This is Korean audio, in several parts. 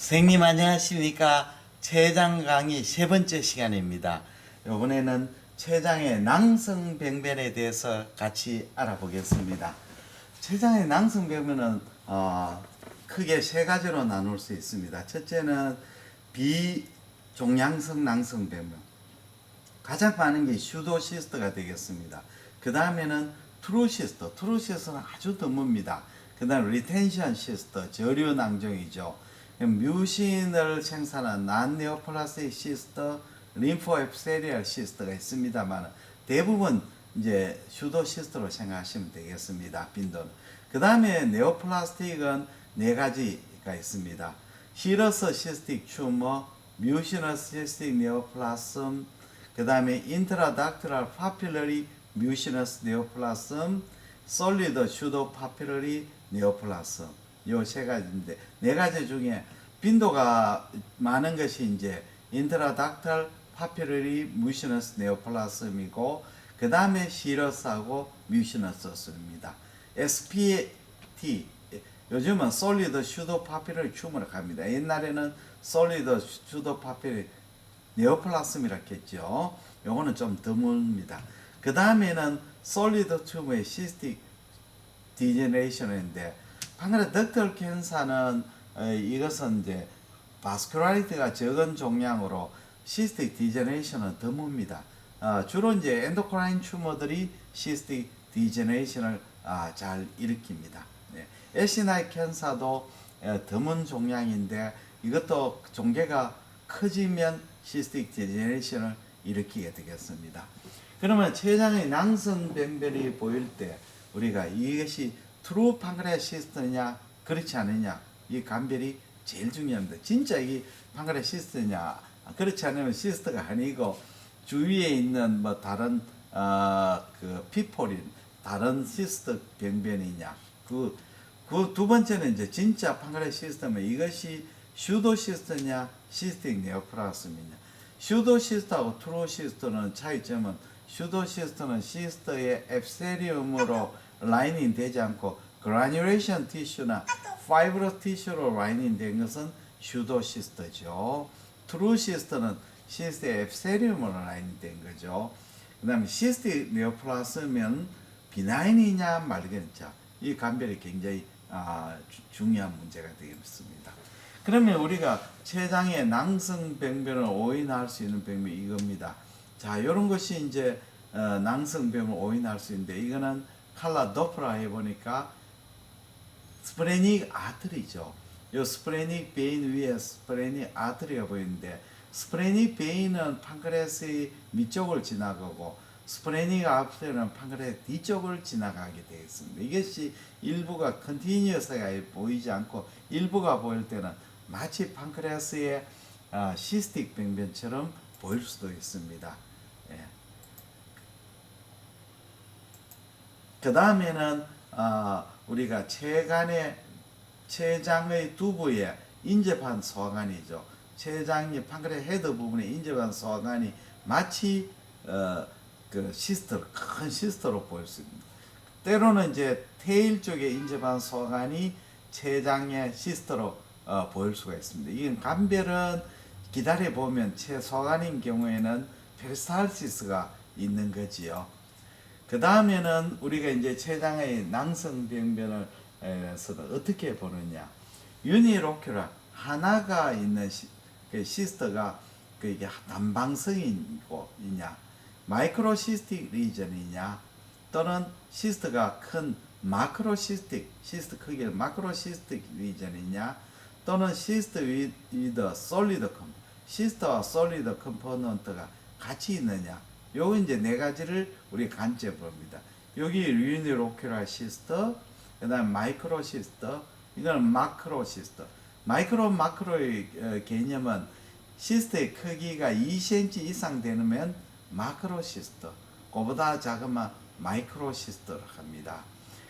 선생님 안녕하십니까. 췌장 강의 세 번째 시간입니다. 이번에는 췌장의 낭성병변에 대해서 같이 알아보겠습니다. 췌장의 낭성병변은 크게 세 가지로 나눌 수 있습니다. 첫째는 비종양성 낭성병변, 가장 많은 게 슈도시스트가 되겠습니다. 그 다음에는 트루시스트, 트루시스트는 아주 드뭅니다. 그 다음 리텐션 시스트, 저류 낭종이죠. 뮤신을 생산한 난네오플라스틱 시스트, 림포앱세리얼 시스트가 있습니다만 대부분 이제 슈도 시스트로 생각하시면 되겠습니다. 빈도는. 그 다음에 네오플라스틱은 네 가지가 있습니다. 시러스 시스틱 튜머, 뮤시너스 시스틱 네오플라즘, 그 다음에 인트라닥트랄 파필러리 뮤시너스 네오플라즘, 솔리드 슈도 파필러리 네오플라즘. 요 세 가지인데, 네 가지 중에 빈도가 많은 것이 이제 인트라닥탈 파피러리 뮤시너스 네오플라즘이고, 그 다음에 시러스하고 뮤시너스입니다. SPT, 요즘은 솔리드 슈도 파피러리 튜머라고 합니다. 옛날에는 솔리드 슈도 파피러리 네오플라즘이라고 했죠. 요거는 좀 드뭅니다. 그 다음에는 솔리드 튜머의 시스틱 디제네레이션인데, 방금 덕털 캔서는 이것은 이제 바스큘라리티가 적은 종양으로 시스틱 디제네레이션은 드뭅니다. 주로 이제 엔도크라인 튜머들이 시스틱 디제네레이션을 잘 일으킵니다. 네. 에시나이 캔서도 드문 종양인데, 이것도 종괴가 커지면 시스틱 디제네레이션을 일으키게 되겠습니다. 그러면 췌장의 낭성병변이 보일 때 우리가 이것이 트루 판크레아시스트냐 그렇지 않느냐, 이 감별이 제일 중요합니다. 진짜 이 판크레아시스트냐, 그렇지 않으면 시스트가 아니고 주위에 있는 뭐 다른 그 피포린 다른 시스트 병변이냐, 그 두 번째는 이제 진짜 판크레아시스트면 이것이 슈도시스트냐 시스틱 네오플라즘이냐. 슈도시스트하고 트루시스트는 차이점은, 슈도시스트는 시스트의 앱세리움으로 라이닝 되지 않고 그라뉴레이션 티슈나 파이브러스 티슈로 라이닝 된 것은 슈도시스트죠. 트루시스트는 시스트의 앱세리움으로 라이닝 된 거죠. 그 다음에 시스틱 네오플라즘은 비나인이냐 말겠냐, 이 감별이 굉장히 중요한 문제가 되겠습니다. 그러면 우리가 췌장의 낭성병변을 오인할 수 있는 병변이 이겁니다. 자, 이런 것이 이제 낭성병을 오인할 수 있는데, 이거는 칼라 도플라 해보니까 스프레닉 아트리죠. 이 스프레닉 베인 위에 스프레닉 아트리가 보이는데, 스프레닉 베인은 판크레스의 밑쪽을 지나가고 스프레닉 아트리는 판크레스 뒤쪽을 지나가게 되어 있습니다. 이것이 일부가 컨티뉴어스하게 보이지 않고 일부가 보일 때는 마치 판크레스의 시스틱 병변처럼 보일 수도 있습니다. 예. 그 다음에는 우리가 췌장의 두부에 인접한 소관이죠. 췌장이 판크레스 헤드 부분에 인접한 소관이 마치 그 시스트, 큰 시스트로 보일 수 있습니다. 때로는 이제 테일 쪽에 인접한 소관이 췌장의 시스트로 보일 수가 있습니다. 이 감별은 기다려 보면 소관인 경우에는 페리스탈시스가 있는 거지요. 그 다음에는 우리가 이제 췌장의 낭성병변을 어떻게 보느냐. 유니로큐라, 하나가 있는 그 시스트가 그게 단방성이냐, 마이크로시스틱 리전이냐, 또는 시스트가 큰 마크로시스틱, 시스트 크기를 마크로시스틱 리전이냐, 또는 시스트 위드 솔리드 컴포넌트, 시스트와 솔리드 컴포넌트가 같이 있느냐. 요 이제 네 가지를 우리 관점 봅니다. 여기 유니로큐라 시스트, 그다음 마이크로 시스트, 이거는 마크로 시스트. 마크로의 개념은 시스트의 크기가 2cm 이상 되면 마크로 시스트, 그보다 작으면 마이크로 시스트를 합니다.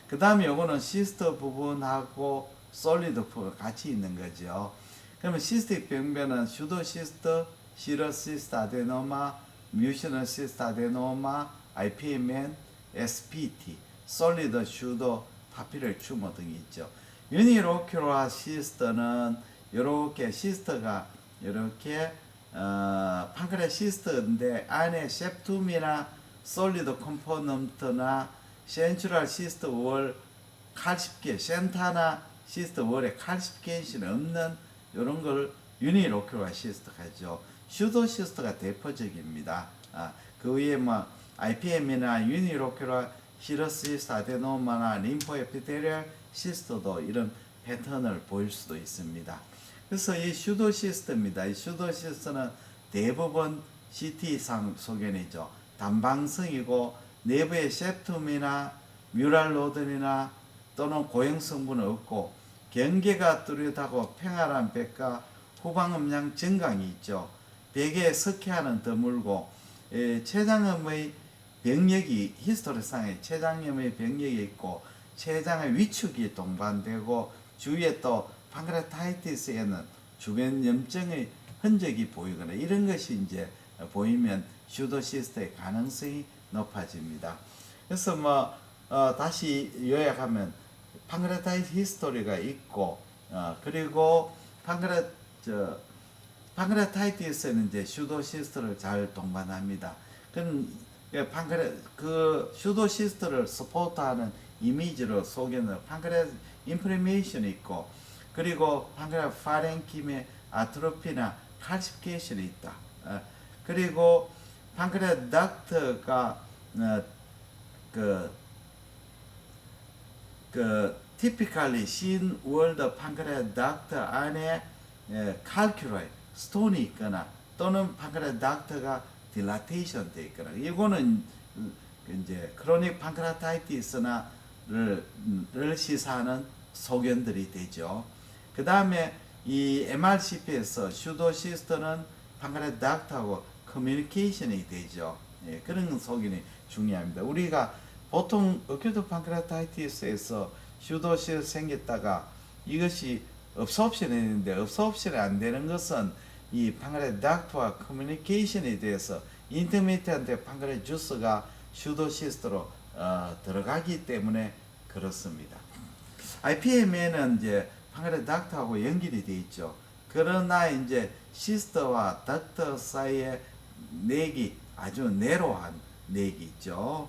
그 다음에 요거는 시스트 부분하고 솔리드 부분 같이 있는 거죠. 그러면 시스틱 병변은 슈도시스트, 시러시스트 아데노마, 뮤시너시스트 아데노마, IPMN, SPT, 솔리드 슈도 파피럴 튜머 등이 있죠. 유니로큐라 시스트는 이렇게 시스터가 이렇게 판크레 시스터인데 안에 septum이나 솔리드 컴포넌트나 센트럴 시스터 월 칼집계 센타나 시스터 월에 칼집계는 없는 이런 걸 유니로큐라 시스터가 하죠. 슈도 시스터가 대표적입니다. 그 위에 뭐 IPM이나 유니로큐라 시러시스 아데노마나 림포에피테리얼 시스터도 이런 패턴을 보일 수도 있습니다. 그래서 이 슈도 시스터입니다. 이 슈도 시스터는 대부분 CT상 소견이죠. 단방성이고 내부에 septum이나 뮤랄 노든이나 또는 고형 성분은 없고 경계가 뚜렷하고 평활한 백과 후방 음량 정강이 있죠. 백에 석회화는 드물고 췌장염의 병력이 히스토리상에 췌장염의 병력이 있고 췌장의 위축이 동반되고 주위에 또 판크레타이티스에는 주변 염증의 흔적이 보이거나 이런 것이 이제 보이면 슈도시스트의 가능성이 높아집니다. 그래서 뭐 다시 요약하면 판크레타이티스 히스토리가 있고 그리고 판크레타이티스는 이제 슈도시스트를 잘 동반합니다. 그 슈도시스트를 서포트하는 이미지로 소견을 판크레 인플레이션이 있고 그리고 판크레 파렌킴의 아트로피나 칼시피케이션이 있다. 그리고 판크레 닥터가 typically seen world 판크레 닥터 안에 칼큘라이 스톤이 있거나 또는 판크레 닥터가 딜라테이션 돼 있거나 이거는 이제 크로닉 판크레타이티스를 시사하는 소견들이 되죠. 그 다음에 이 MRCP에서 슈도시스트는 판크레 닥터하고 커뮤니케이션이 되죠. 그런 소견이 중요합니다. 우리가 보통 어큐트 판크레타이티스에서 슈도시스트 생겼다가 이것이 업소옵션이 되는데 업소옵션이 안 되는 것은 이 판크레 닥터와 커뮤니케이션에 대해서 인터미디언트 판크레 주스가 슈도시스트로 들어가기 때문에 그렇습니다. IPM에는 이제 판크레 닥터하고 연결이 되어 있죠. 그러나 이제 시스터와 닥터 사이의 넥이 아주 내로한 넥이 있죠.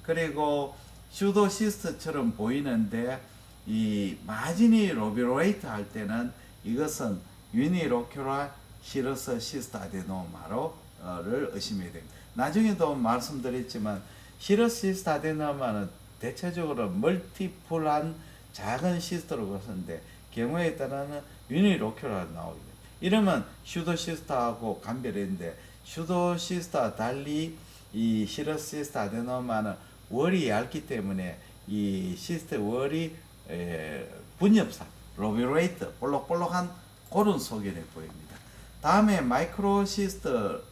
그리고 슈도시스트처럼 보이는데 이 마지니 로비로이트 할 때는 이것은 유니로큐라 시러스 시스트 아데노마를 의심해야 됩니다. 나중에도 말씀드렸지만 시러스 시스트 아데노마는 대체적으로 멀티플한 작은 시스트로 보는데 경우에 따라는 유니로큐라가 나오게 됩니다. 이러면 슈도시스트하고 감별했는데 슈도시스트와 달리 이 시러스 시스트 아데노마는 월이 얇기 때문에 이 시스트 월이 분엽사 로비로이트 볼록볼록한 그런 소견을 보입니다. 다음에 마이크로시스트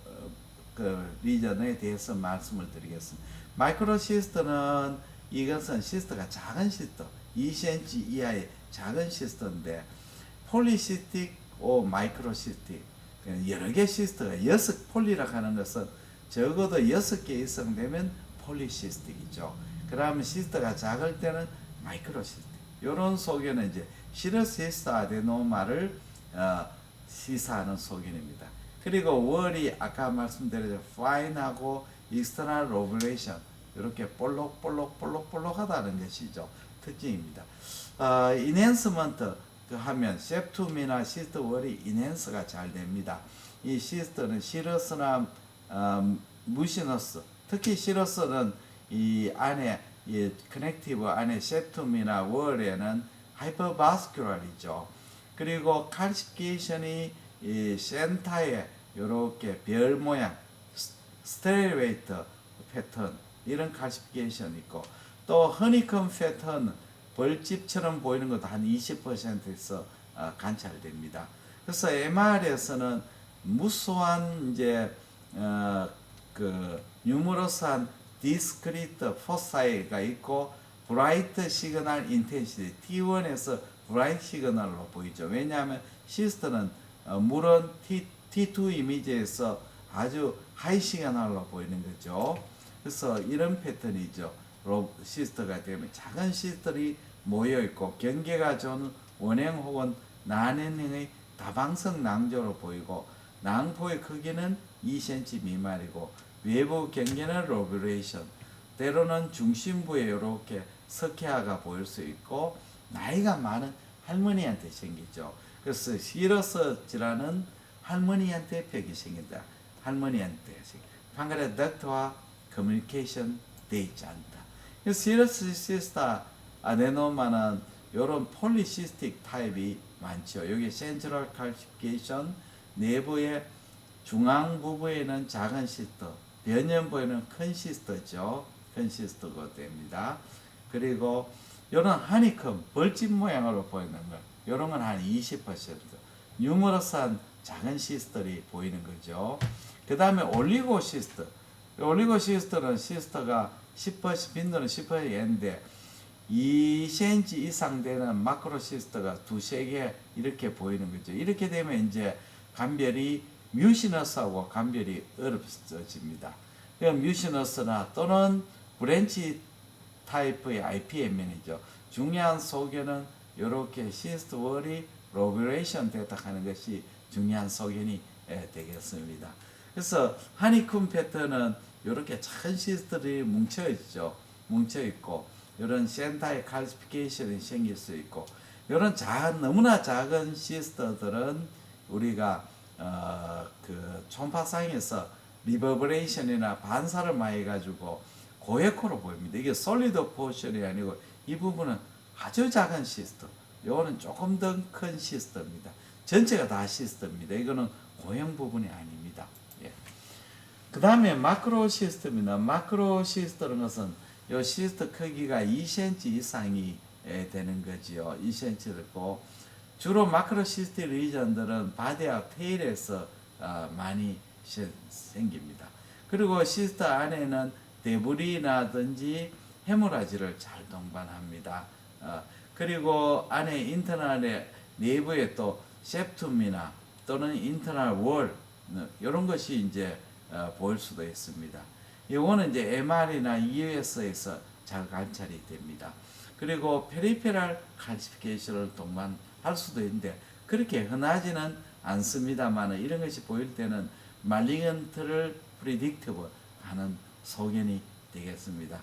리전에 대해서 말씀을 드리겠습니다. 마이크로시스트는 이것은 시스트가 작은 시스트 2cm 이하의 작은 시스트인데 폴리시스틱 오 마이크로시스틱 여러 개 시스트가 폴리라고 하는 것은 적어도 6개 이상 되면 폴리시스틱이죠. 그러면 시스트가 작을 때는 마이크로시스틱 이런 소견은 이제 시러시스트 아데노마를 시사하는 소견입니다. 그리고 월이 아까 말씀드린 파인하고 익스터널 로블레이션 이렇게 볼록하다는 것이죠. 특징입니다. 인핸스먼트 하면 septum이나 시스트 월이 인핸스가 잘 됩니다. 이 시스트는 시러스나 무시너스 특히 시러스는 이 안에 이 커넥티브 안에 septum이나 월에는 하이퍼바스큘라이죠. 그리고 칼시피케이션이 이 센터에 이렇게 별 모양 스테레이트 패턴 이런 칼시피케이션이 있고 또 허니콤 패턴 벌집처럼 보이는 것도 한 20%에서 관찰됩니다. 그래서 MR에서는 무수한 이제 뉴머러스한 디스크리트 포사이가 있고 브라이트 시그널 인텐시티 T1에서 브라이트 시그널로 보이죠. 왜냐하면 시스트는 물은 T2 이미지에서 아주 하이 시그널로 보이는 거죠. 그래서 이런 패턴이죠. 시스트가 되면 작은 시스트들이 모여 있고 경계가 좋은 원형 혹은 난해능의 다방성 낭조로 보이고 낭포의 크기는 2cm 미만이고 외부 경계는 로뷰레이션, 때로는 중심부에 이렇게 석회화가 보일 수 있고 나이가 많은 할머니한테 생기죠. 그래서 시러스 질환은 할머니한테 벽이 생긴다. 할머니한테 방글의 덕트와 커뮤니케이션 돼 있지 않다. 시러스 시스타 아데노마는 이런 폴리시스틱 타입이 많죠. 여기 센트럴 칼시피케이션 내부의 중앙 부부에는 작은 시스터, 변연부에는 큰 시스터죠. 큰 시스터가 됩니다. 그리고 이런 하니컴 벌집 모양으로 보이는 것, 이런 건 한 20%, 뉴머러스한 작은 시스터들이 보이는 거죠. 그 다음에 올리고시스터. 올리고시스터는 시스터가 10% 빈도는 10%인데 2cm 이상 되는 마크로시스터가 두세 개 이렇게 보이는 거죠. 이렇게 되면 이제 감별이 뮤시너스하고 감별이 어렵어집니다. 뮤시너스나 또는 브랜치 타입의 IPMN이죠. 중요한 소견은 이렇게 시스트 월이 로뷰레이션 됐다 하는 것이 중요한 소견이 되겠습니다. 그래서 하니콤 패턴은 이렇게 작은 시스트들이 뭉쳐있죠. 뭉쳐있고 이런 센터의 칼시피케이션이 생길 수 있고 이런 너무나 작은 시스터들은 우리가 그 초음파상에서 리버브레이션이나 반사를 많이 해가지고 고에코로 보입니다. 이게 솔리드 포션이 아니고 이 부분은 아주 작은 시스터, 이거는 조금 더 큰 시스터입니다. 전체가 다 시스터입니다. 이거는 고형 부분이 아닙니다. 예. 그 다음에 마크로 시스템입니다. 마크로 시스템은 것은 이 시스터 크기가 2cm 이상이 되는 거지요. 2cm 되고 주로 마크로 시스템 리전들은 바디와 테일에서 많이 생깁니다. 그리고 시스터 안에는 데브리나든지 헤모라지를 잘 동반합니다. 그리고 안에 인터널의 내부에 또 septum이나 또는 인터널 월 이런 것이 이제 보일 수도 있습니다. 이거는 이제 MR이나 EUS에서 잘 관찰이 됩니다. 그리고 페리페랄 칼시피케이션을 동반할 수도 있는데 그렇게 흔하지는 않습니다만 이런 것이 보일 때는 말리건트를 프리딕티브 하는 소견이 되겠습니다.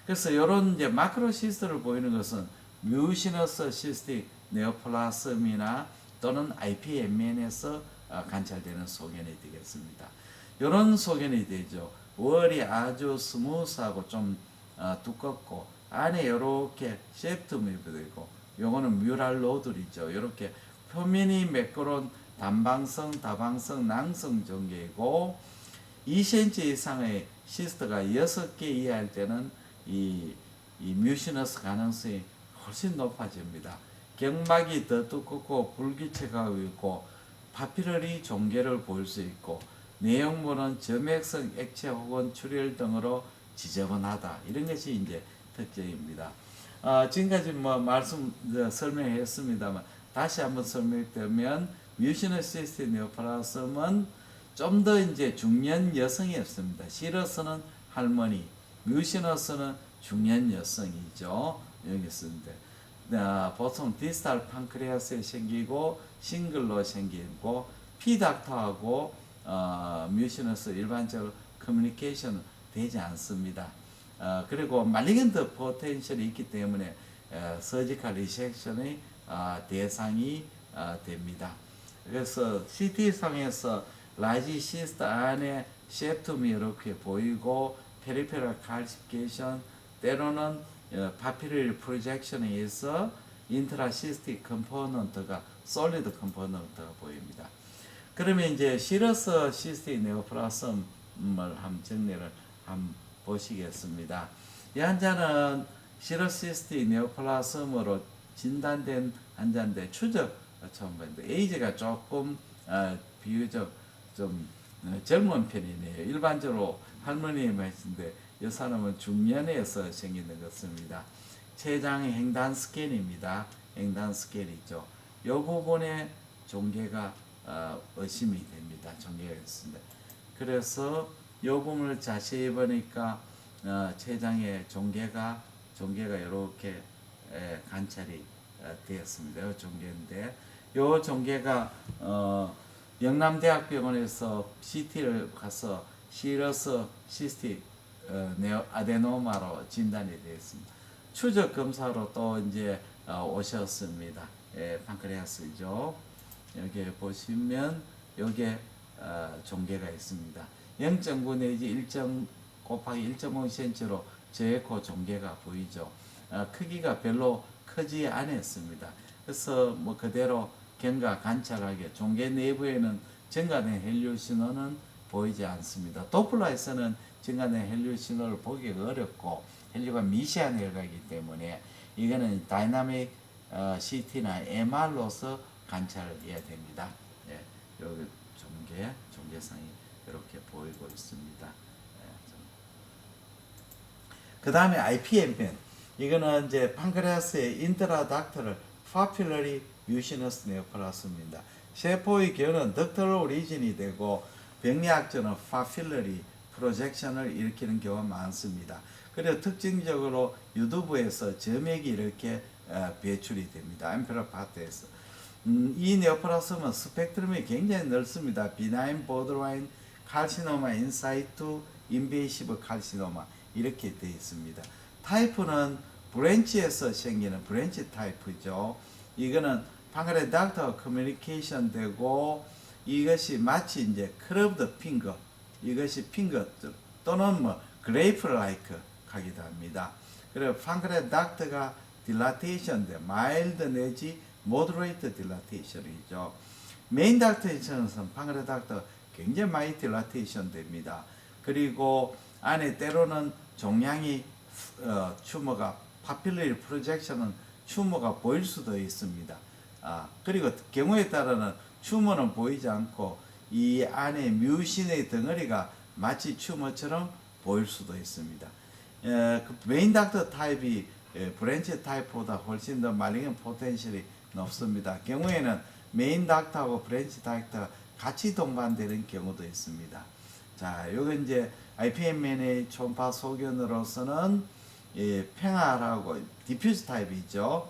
그래서 이런 이제 마크로시스트를 보이는 것은 뮤시너스 시스틱 네오플라스미나 또는 IPMN에서 관찰되는 소견이 되겠습니다. 이런 소견이 되죠. 월이 아주 스무스하고 좀 두껍고 안에 이렇게 셉툼이 되고 요거는 뮤랄 노들이죠. 이렇게 표면이 매끄러운 단방성, 다방성, 낭성 전개이고 2cm 이상의 시스터가 6개 이하일 때는 이 뮤시너스 가능성이 훨씬 높아집니다. 경막이 더 두껍고 불규칙하고 있고 파피러리 종괴를 보일 수 있고 내용물은 점액성 액체 혹은 출혈 등으로 지저분하다. 이런 것이 이제 특징입니다. 지금까지 설명했습니다만 다시 한번 설명드리면 뮤시너스 시스템 네오플라즘은 좀 더 이제 중년 여성이었습니다. 시러스는 할머니, 뮤시너스는 중년 여성이죠. 여기 있는데 보통 디스탈 판크레아스에 생기고 싱글로 생기고 피닥터하고 뮤시너스 일반적으로 커뮤니케이션 되지 않습니다. 그리고 말리건트 포텐셜이 있기 때문에 서지컬 리섹션의 대상이 됩니다. 그래서 CT상에서 라지 시스트 안에 셉툼이 이렇게 보이고 페리페럴 칼시피케이션 때로는 파피러리 프로젝션에 의해서 인트라시스틱 컴포넌트가 솔리드 컴포넌트가 보입니다. 그러면 이제 시러스 시스틱 네오플라즘을 한번 정리를 한번 보시겠습니다. 이 환자는 시러스 시스틱 네오플라즘으로 진단된 환자인데 추적 처음 봤는데 에이지가 조금 비교적 좀 젊은 편이네요. 일반적으로 할머니만 했는데 이 사람은 중년에서 생기는 것입니다. 췌장의 횡단 스캔입니다. 횡단 스캔이죠. 이 부분에 종괴가 의심이 됩니다. 종괴가 있습니다. 그래서 이 부분을 자세히 보니까 췌장의 종괴가 이렇게 관찰이 되었습니다. 종괴인데 요 종괴가 영남대학병원에서 CT를 가서 시러스 시스틱 아데노마로 진단이 되었습니다. 추적 검사로 또 이제 오셨습니다. 예, 판크레아스죠. 여기 보시면 여기에 종괴가 있습니다. 0.9 내지 1. 곱하기 1.5cm로 저에코 종괴가 보이죠. 크기가 별로 크지 않았습니다. 그래서 뭐 그대로 경과 관찰하게 종괴 내부에는 증가된 헬륨 신호는 보이지 않습니다. 도플러에서는 증가된 헬륨 신호를 보기가 어렵고 헬륨가 미세한 혈각이기 때문에 이거는 다이나믹 CT나 MR로서 관찰해야 됩니다. 예, 여기 종괴상이 이렇게 보이고 있습니다. 그 다음에 IPMN 이거는 이제 판크레아스의 인트라닥터를 파필러리 뮤시너스 네오플라스입니다. 세포의 경우는 덕터럴 오리진이 되고 병리학적으로는 파필러리 프로젝션을 일으키는 경우가 많습니다. 그리고 특징적으로 유두부에서 점액이 이렇게 배출이 됩니다. 엠페러 파트에서. 이 네오플라스는 스펙트럼이 굉장히 넓습니다. 비나인 보드라인 칼시노마 인사이트 인베이시브 칼시노마 이렇게 되어 있습니다. 타입은 브랜치에서 생기는 브랜치 타입이죠. 이거는 판크레닥터 커뮤니케이션 되고 이것이 마치 이제 크럽드 핑거 이것이 핑거 또는 뭐 그레이프 라이크 하기도 합니다. 그리고 판크레닥터가 딜라테이션 돼 마일드 내지 모더레이트 딜라테이션이죠. 메인 닥터에서는 판크레닥터 굉장히 많이 딜라테이션 됩니다. 그리고 안에 때로는 종양이 튜머가 파필러리 프로젝션은 튜머가 보일 수도 있습니다. 그리고 경우에 따라는 튜머는 보이지 않고 이 안에 뮤신의 덩어리가 마치 튜머처럼 보일 수도 있습니다. 그 메인 닥터 타입이 브랜치 타입보다 훨씬 더 말링 포텐셜이 높습니다. 경우에는 메인 닥터하고 브랜치 닥터 같이 동반되는 경우도 있습니다. 자, 요건 이제 IPMN의 초음파 소견으로서는 평화라고 디퓨즈 타입이죠.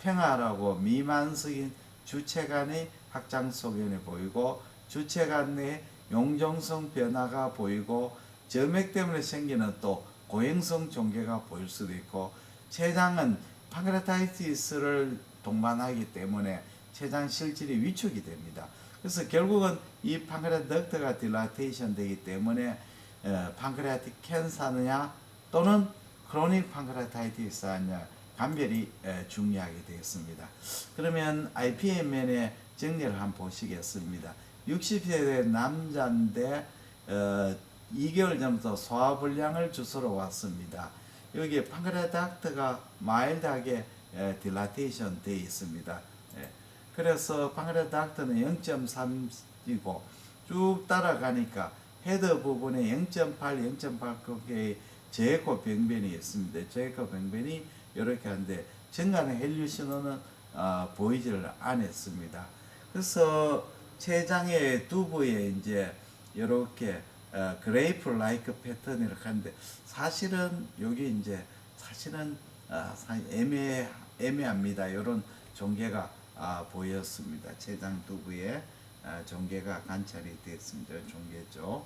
평화라고 미만성인 주체간의 확장 소견이 보이고 주체간 내 용종성 변화가 보이고 점액 때문에 생기는 또 고행성 종괴가 보일 수도 있고 췌장은 판크레아타이티스를 동반하기 때문에 췌장 실질이 위축이 됩니다. 그래서 결국은 이 판크레아덕트가 딜라테이션 되기 때문에 판크레아틱 캔서냐 또는 크로닉 판크레아타이티스 하냐 감별이 중요하게 되겠습니다. 그러면 IPMN의 정리를 한번 보시겠습니다. 60세 남자인데 2개월 전부터 소화불량을 주소로 왔습니다. 여기 판크레아닥트가 마일드하게 딜라테이션 되어 있습니다. 그래서 판크레아닥트는 0.3이고 쭉 따라가니까 헤더 부분에 0.8, 0.8개의 제에코 병변이 있습니다. 제에코 병변이 이렇게 하는데 정간의 헬륨 신호는 보이지를 않았습니다. 그래서 췌장의 두부에 이제 이렇게 그레이프 라이크 패턴 이렇게 하는데 사실은 여기 이제 사실은 애매합니다. 이런 종괴가 보였습니다. 췌장 두부에 종괴가 관찰이 됐습니다. 종괴죠.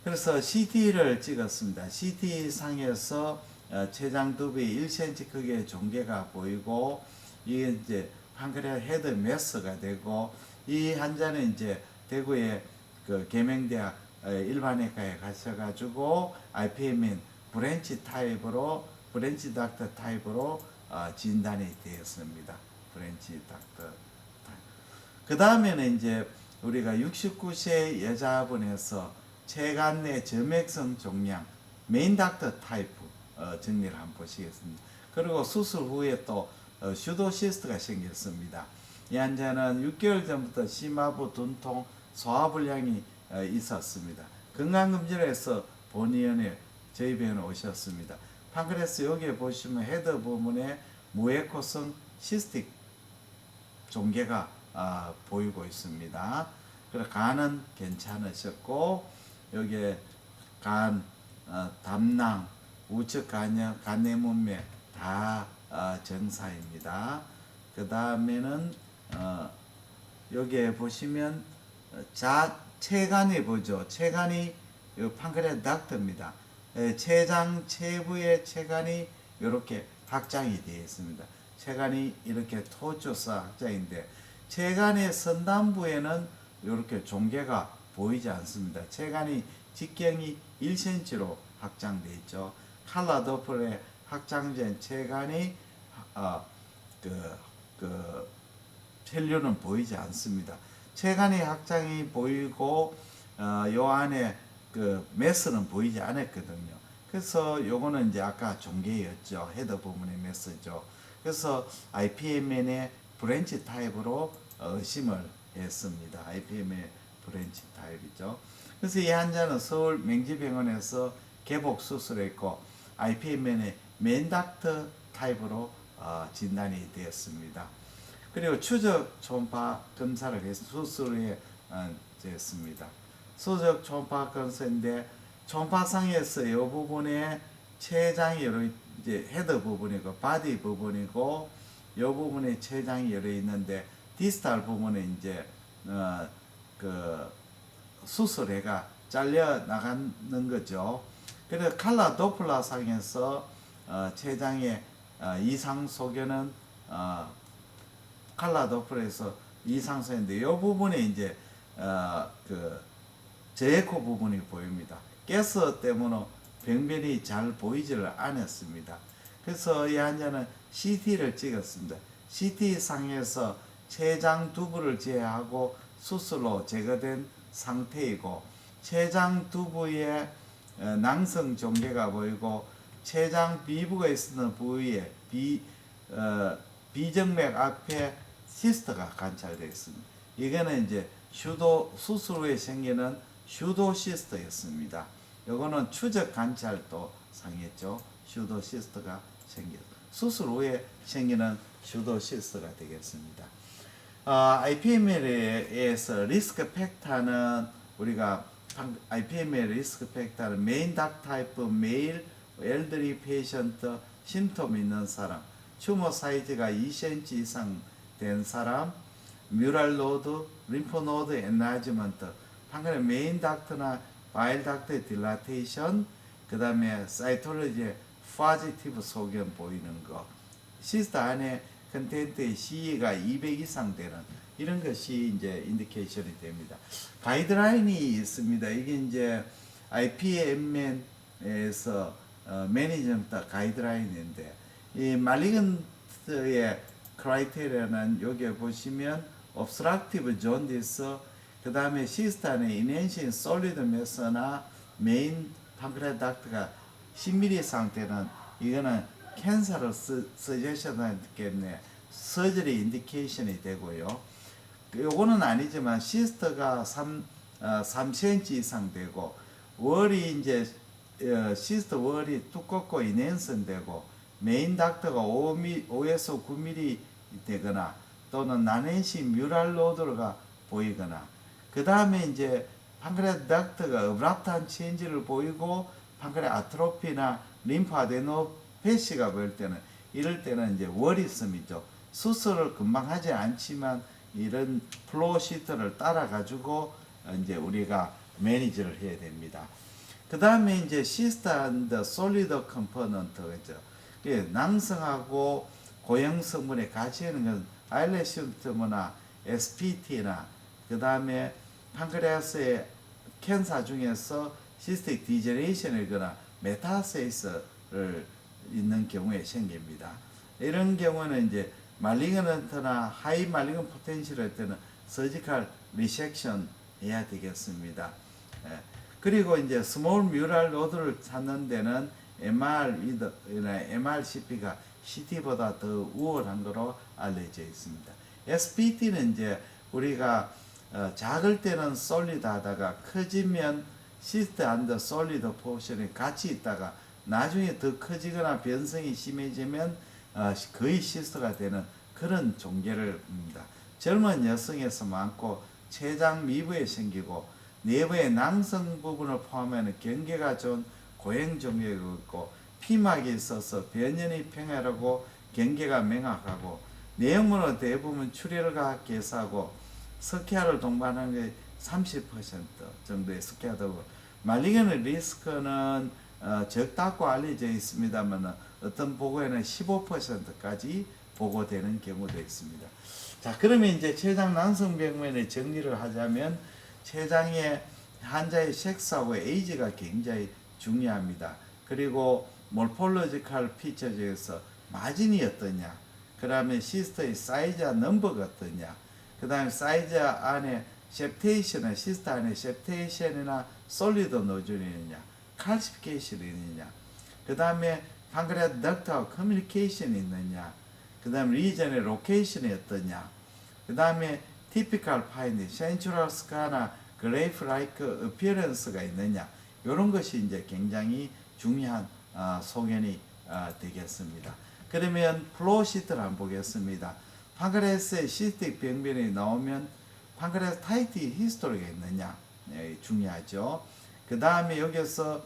그래서 CT를 찍었습니다. CT 상에서 췌장 두부에 1cm 크기의 종괴가 보이고 이게 이제 판크레아 헤드 메스가 되고 이 환자는 이제 대구의 그 계명대학 일반외과에 가셔가지고 IPMN 브랜치 닥터 타입으로 진단이 되었습니다. 브랜치 닥터 타입. 그 다음에는 이제 우리가 69세 여자분에서 체간 내 점액성 종양 메인 닥터 타입 정리를 한번 보시겠습니다. 그리고 수술 후에 또 슈도시스트가 생겼습니다. 이 환자는 6개월 전부터 심하부 dun통 소화불량이 있었습니다. 건강검진을 해서 본의원에 저희 병원에 오셨습니다. 판크레아스 여기에 보시면 헤더 부분에 무에코성 시스틱 종괴가 보이고 있습니다. 그리고 간은 괜찮으셨고 여기에 간, 담낭, 우측 간염, 간내문맥 다 정상입니다. 그 다음에는 여기에 보시면 체간이 보죠. 체간이 판크레아스 닥터입니다. 췌장 체부의 체간이 이렇게 확장이 되어 있습니다. 체간이 이렇게 토조사 확장인데 체간의 선단부에는 이렇게 종괴가 보이지 않습니다. 체간이 직경이 1cm로 확장되어 있죠. 칼라 도플에 확장된 체간이 혈류는 보이지 않습니다. 체간의 확장이 보이고 요 안에 그 메스는 보이지 않았거든요. 그래서 요거는 이제 아까 종괴였죠. 헤더 부분의 메스죠. 그래서 IPMN의 브랜치 타입으로 의심을 했습니다. IPM의 브랜치 타입이죠. 그래서 이 환자는 서울 명지병원에서 개복 수술했고 IPMN의 맨닥터 타입으로 진단이 되었습니다. 그리고 추적 초음파 검사를 해서 수술 후에 됐습니다. 수적 초음파 검사인데 초음파상에서 이 부분에 췌장이 여러 이제 헤더 부분이고 바디 부분이고 이 부분에 췌장이 여러 있는데 디스탈 부분에 이제 그 수술해가 잘려 나가는 거죠. 그래서 칼라 도플라 상에서 췌장의 이상 소견은 칼라 도플에서 이상소인데 이 부분에 이제 그 제에코 부분이 보입니다. 가스 때문에 병변이 잘 보이지를 않았습니다. 그래서 이 환자는 CT를 찍었습니다. CT 상에서 췌장 두부를 제외하고 수술로 제거된 상태이고 췌장 두부에 낭성 종괴가 보이고 췌장 비부가 있는 부위에 비정맥 앞에 시스트가 관찰되어 있습니다. 이거는 이제 수술 후에 생기는 슈도 시스트였습니다. 이거는 추적 관찰도 상했죠. 슈도 시스트가 수술 후에 생기는 슈도 시스트가 되겠습니다. IPML에서 리스크 팩터는 우리가 IPML 리스크 팩터는 메인 닥 타입 메일 엘더리 페이션트 심톰 있는 사람 튜머 사이즈가 2cm 이상 된 사람 뮤랄 노드 림프 노드 엔라지먼트 방금 메인 닥터나 바일 닥터의 딜라테이션 그 다음에 사이톨로지의 포지티브 소견 보이는 거 시스트 안에 컨텐트의 CE가 200 이상 되는 이런 것이 이제 인디케이션이 됩니다. 가이드라인이 있습니다. 이게 이제 IPMN에서 매니지먼트 가이드라인인데 이 말리건트의 크라이테리아는 여기에 보시면 obstructive jaundice 그 다음에 시스트 안에 인엔신 솔리드 메서나 메인 판크레아스 닥트가 10mm 상태는 이거는 캔서를 서제션하기 때문에 서저리 인디케이션이 되고요. 요거는 아니지만 시스트가 3cm 이상 되고 월이 이제 시스트 월이 두껍고 인앤선되고 메인 닥터가 5에서 9mm 되거나 또는 나넨시 뮤랄 노드가 보이거나 그 다음에 이제 판크레아스 닥터가 어브랍트한 체인지를 보이고 판크레아스 아트로피나 림프 아데노패시가 보일 때는 이럴 때는 이제 워리섬이죠. 수술을 금방 하지 않지만 이런 플로우 시트를 따라 가지고 이제 우리가 매니지를 해야 됩니다. 그 다음에 이제 시스트 앤드 솔리드 컴포넌트죠. 낭성하고 고형 성분의 같이 있는 건 아일레시움트나 SPT나 그 다음에 판크레아스의 캔서 중에서 시스틱 디제네이션이거나 메타세이스를 있는 경우에 생깁니다. 이런 경우는 이제 말리건트나 하이 말리건 포텐셜일 때는 서지컬 리섹션 해야 되겠습니다. 그리고 이제 스몰 뮤랄 노드를 찾는 데는 MR이나 MRCP가 CT보다 더 우월한 것으로 알려져 있습니다. SPT는 이제 우리가 작을 때는 솔리드 하다가 커지면 시스트 앤드 솔리드 포션이 같이 있다가 나중에 더 커지거나 변성이 심해지면 거의 시스트가 되는 그런 종괴를 합니다. 젊은 여성에서 많고 췌장 미부에 생기고 내부의 낭성 부분을 포함하는 경계가 좋은 고행 종괴가 있고 피막이 있어서 변연이 평화하고 경계가 명확하고 내용물은 대부분 출혈과 개사고 스키아를 동반하는 게 30% 정도의 스키아다고 말리겐 리스크는 적다고 알려져 있습니다만 어떤 보고에는 15%까지 보고되는 경우도 있습니다. 자, 그러면 이제 췌장 난성병변의 정리를 하자면 췌장의 환자의 섹스하고 에이지가 굉장히 중요합니다. 그리고 몰폴로지컬 피처 중에서 마진이 어떠냐, 그 다음에 시스터의 사이즈와 넘버가 어떠냐, 그 다음에 사이즈 안에 셉테이션이나 시스터 안에 셉테이션이나 솔리드 노즐이 있느냐, 칼시피케이션이 있느냐, 그 다음에 판크레아스 덕트하고 커뮤니케이션이 있느냐, 그 다음에 리전의 로케이션이 어떠냐, 그 다음에 티피컬 파인딩, 센츄럴 스카나 그레이프 라이크 어피어런스가 있느냐, 이런 것이 이제 굉장히 중요한 소견이 되겠습니다. 그러면 플로우 시트를 한번 보겠습니다. 판크레아스의 시스틱 병변이 나오면 판크레아스 타이트 히스토리가 있느냐, 중요하죠. 그 다음에 여기서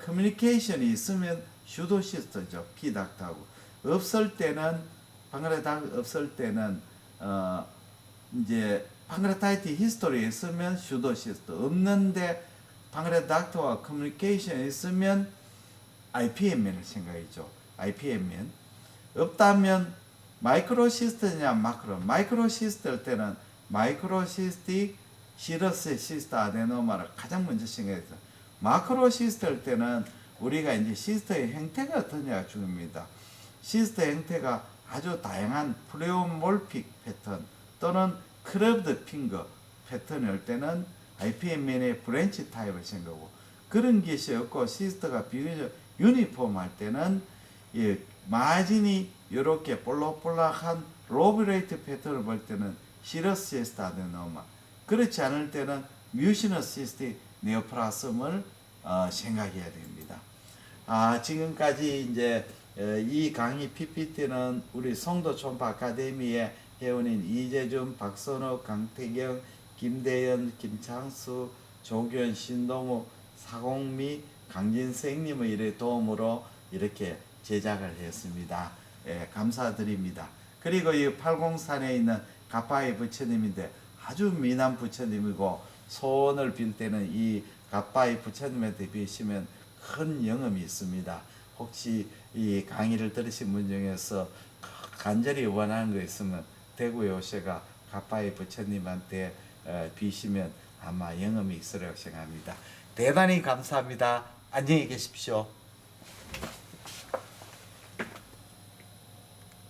커뮤니케이션이 있으면 슈도 시스터죠. 피닥트하고 없을 때는 판크레아스 없을 때는 이제 판크레아타이트 히스토리에 있으면 슈도 시스터, 없는데 판크레아스 닥터와 커뮤니케이션이 있으면 IPM면을 생각이죠. IPM면 없다면 마이크로시스트냐 마이크로시스트일 때는 마이크로시스틱 시러스 시스터 아데노마를 가장 먼저 생각했죠. 마크로시스트일 때는 우리가 이제 시스터의 형태가 어떠냐가 중요합니다. 시스터 형태가 아주 다양한 플레오몰픽 패턴 또는 크럽드 핑거 패턴일 때는 IPM면의 브랜치 타입을 생각하고, 그런 것이 없고 시스터가 비교적 유니폼할 때는 마진이 이렇게 볼록볼록한 로브레이트 패턴을 볼 때는 시러스 시스터 아데노마, 그렇지 않을 때는 뮤시너스 시스틱 네오플라스m을 생각해야 됩니다. 지금까지 이제 이 강의 PPT는 우리 송도 초음파 아카데미의 회원인 이재준, 박선호, 강태경, 김대현, 김창수, 조규현, 신동우, 사공미, 강진생님의 일의 도움으로 이렇게 제작을 했습니다. 감사드립니다. 그리고 이 803에 있는 가빠이 부처님인데 아주 미남 부처님이고, 소원을 빌 때는 이 가빠이 부처님한테 비시면 큰 영험이 있습니다. 혹시 이 강의를 들으신 분 중에서 간절히 원하는 거 있으면 대구에 오셔가 가빠이 부처님한테 비시면 아마 영험이 있으리라고 생각합니다. 대단히 감사합니다. 안녕히 계십시오.